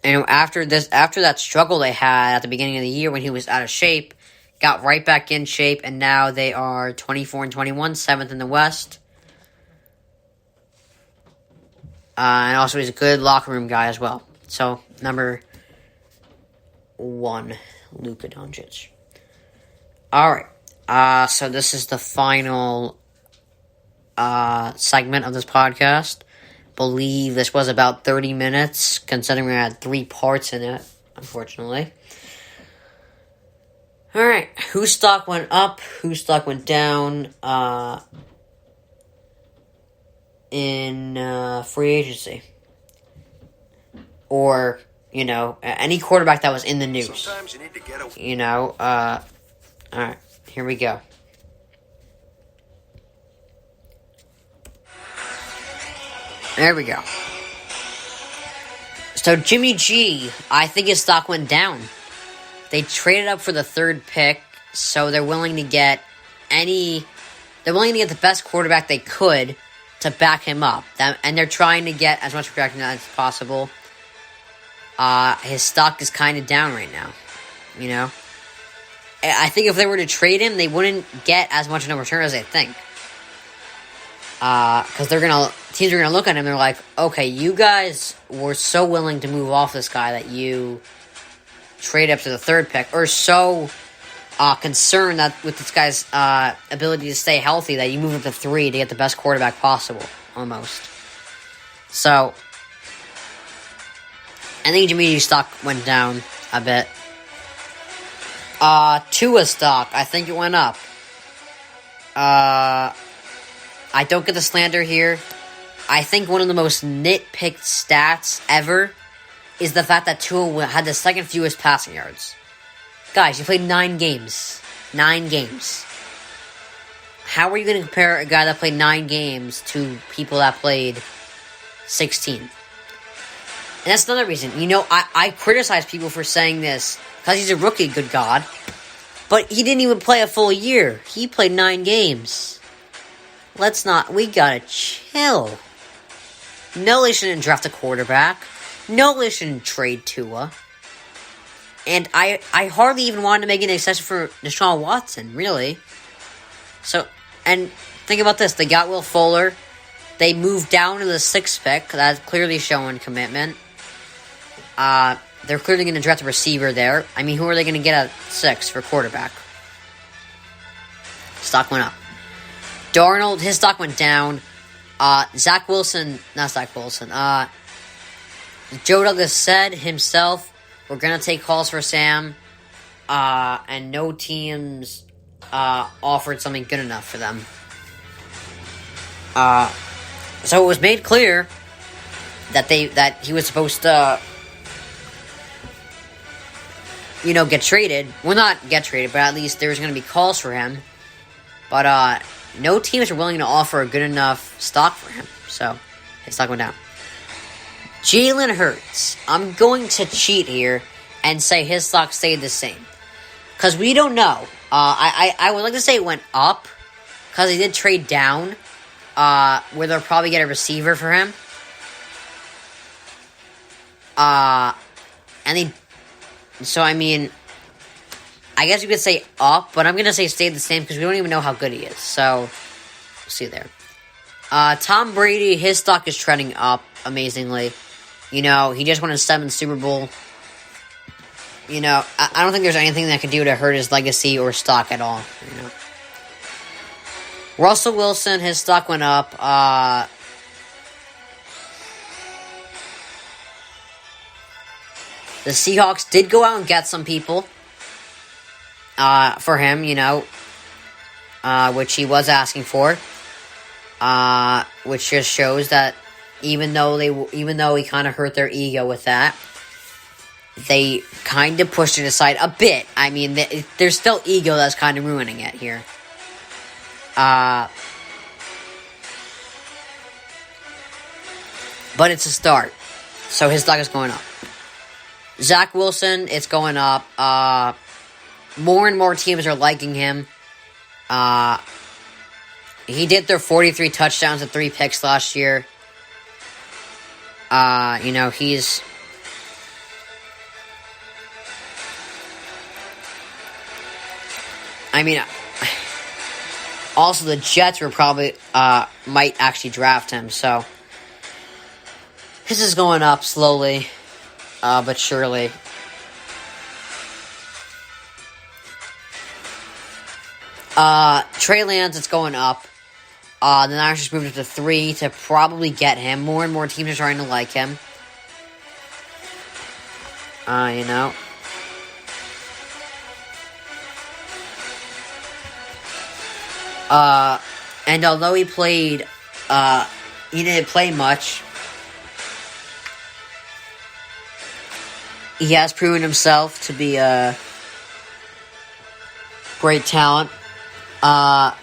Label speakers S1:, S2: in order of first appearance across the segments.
S1: And after that struggle they had at the beginning of the year when he was out of shape, got right back in shape, and now they are 24-21, 7th in the West. And also he's a good locker room guy as well. So, number 1, Luka Doncic. Alright, so this is the final segment of this podcast. Believe this was about 30 minutes, considering we had 3 parts in it, unfortunately. Alright, whose stock went up, whose stock went down in free agency? Or, any quarterback that was in the news.
S2: Sometimes you need to get
S1: alright, here we go. There we go. So Jimmy G, I think his stock went down. They traded up for the 3rd pick, so they're willing to get the best quarterback they could to back him up. And they're trying to get as much protection as possible. His stock is kind of down right now, I think if they were to trade him, they wouldn't get as much in a return as they think. Because teams are gonna look at him and they're like, okay, you guys were so willing to move off this guy that you trade up to the 3rd pick, or so concerned that with this guy's ability to stay healthy that you move up to 3 to get the best quarterback possible, almost. So, I think Jimmy G's stock went down a bit. Tua's stock, I think it went up. I don't get the slander here. I think one of the most nitpicked stats ever is the fact that Tua had the 2nd fewest passing yards. Guys, you played 9 games. 9 games. How are you going to compare a guy that played 9 games to people that played 16? And that's another reason. I criticize people for saying this because he's a rookie, good God. But he didn't even play a full year. He played 9 games. We gotta chill. No, they shouldn't draft a quarterback. No, they shouldn't trade Tua. And I hardly even wanted to make an exception for Deshaun Watson, really. So, and think about this. They got Will Fuller. They moved down to the 6th pick. That's clearly showing commitment. They're clearly going to draft a receiver there. I mean, who are they going to get at 6 for quarterback? Stock went up. Darnold, his stock went down. Zach Wilson. Joe Douglas said himself, we're going to take calls for Sam. And no teams offered something good enough for them. So it was made clear that he was supposed to, get traded. Well, not get traded, but at least there's going to be calls for him. But no teams are willing to offer a good enough stock for him. So his stock went down. Jalen Hurts. I'm going to cheat here and say his stock stayed the same. Because we don't know. I would like to say it went up. Because he did trade down. Where they'll probably get a receiver for him. So, I mean, I guess you could say up, but I'm going to say stayed the same because we don't even know how good he is. So, we'll see there. Tom Brady, his stock is trending up amazingly. He just won his 7th Super Bowl. I don't think there's anything that can do to hurt his legacy or stock at all. Russell Wilson, his stock went up. The Seahawks did go out and get some people for him, which he was asking for. Which just shows that even though he kind of hurt their ego with that, they kind of pushed it aside a bit. I mean, there's still ego that's kind of ruining it here. But it's a start. So his stock is going up. Zach Wilson, it's going up. More and more teams are liking him. He did throw 43 touchdowns and 3 picks last year. I mean, also the Jets were probably might actually draft him. So this is going up slowly, but surely. Trey Lance, it's going up. The Niners just moved up to 3 to probably get him. More and more teams are trying to like him. You know. And although he played, he didn't play much. He has proven himself to be a great talent. And,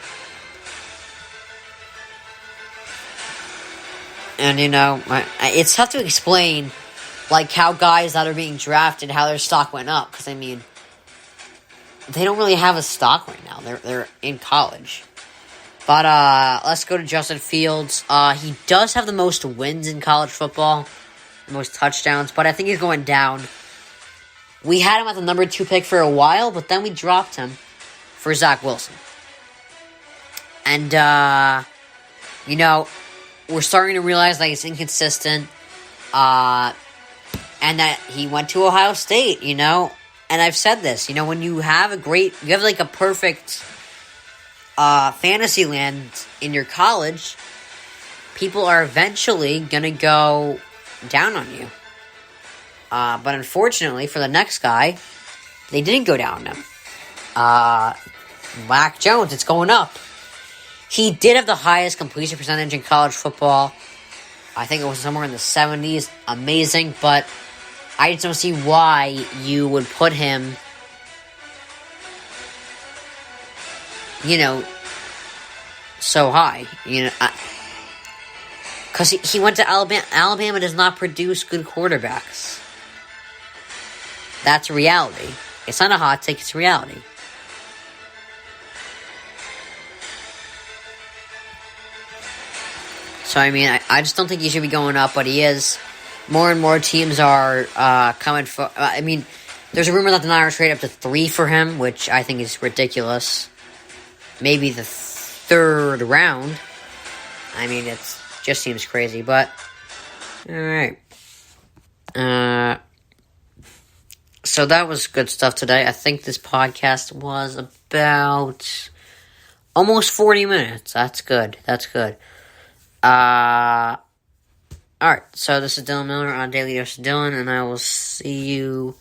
S1: you know, it's tough to explain, like, how guys that are being drafted, how their stock went up. Because, I mean, they don't really have a stock right now. They're in college. But, let's go to Justin Fields. He does have the most wins in college football, the most touchdowns, but I think he's going down. We had him at the number 2 pick for a while, but then we dropped him for Zach Wilson. And, you know, we're starting to realize that he's inconsistent, and that he went to Ohio State, you know? And I've said this, you know, when you have like a perfect fantasy land in your college, people are eventually going to go down on you. But unfortunately for the next guy, they didn't go down on him. Mac Jones, it's going up. He did have the highest completion percentage in college football. I think it was somewhere in the 70s. Amazing, but I just don't see why you would put him, you know, so high. You know, because he went to Alabama. Alabama does not produce good quarterbacks. That's reality. It's not a hot take, it's reality. So, I mean, I just don't think he should be going up, but he is. More and more teams are coming for... I mean, there's a rumor that the Niners trade up to 3 for him, which I think is ridiculous. Maybe the 3rd round. I mean, it just seems crazy, but... Alright. So that was good stuff today. I think this podcast was about almost 40 minutes. That's good. Alright, so this is Dylan Miller on Daily Dose of Dylan, and I will see you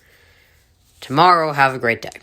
S1: tomorrow. Have a great day.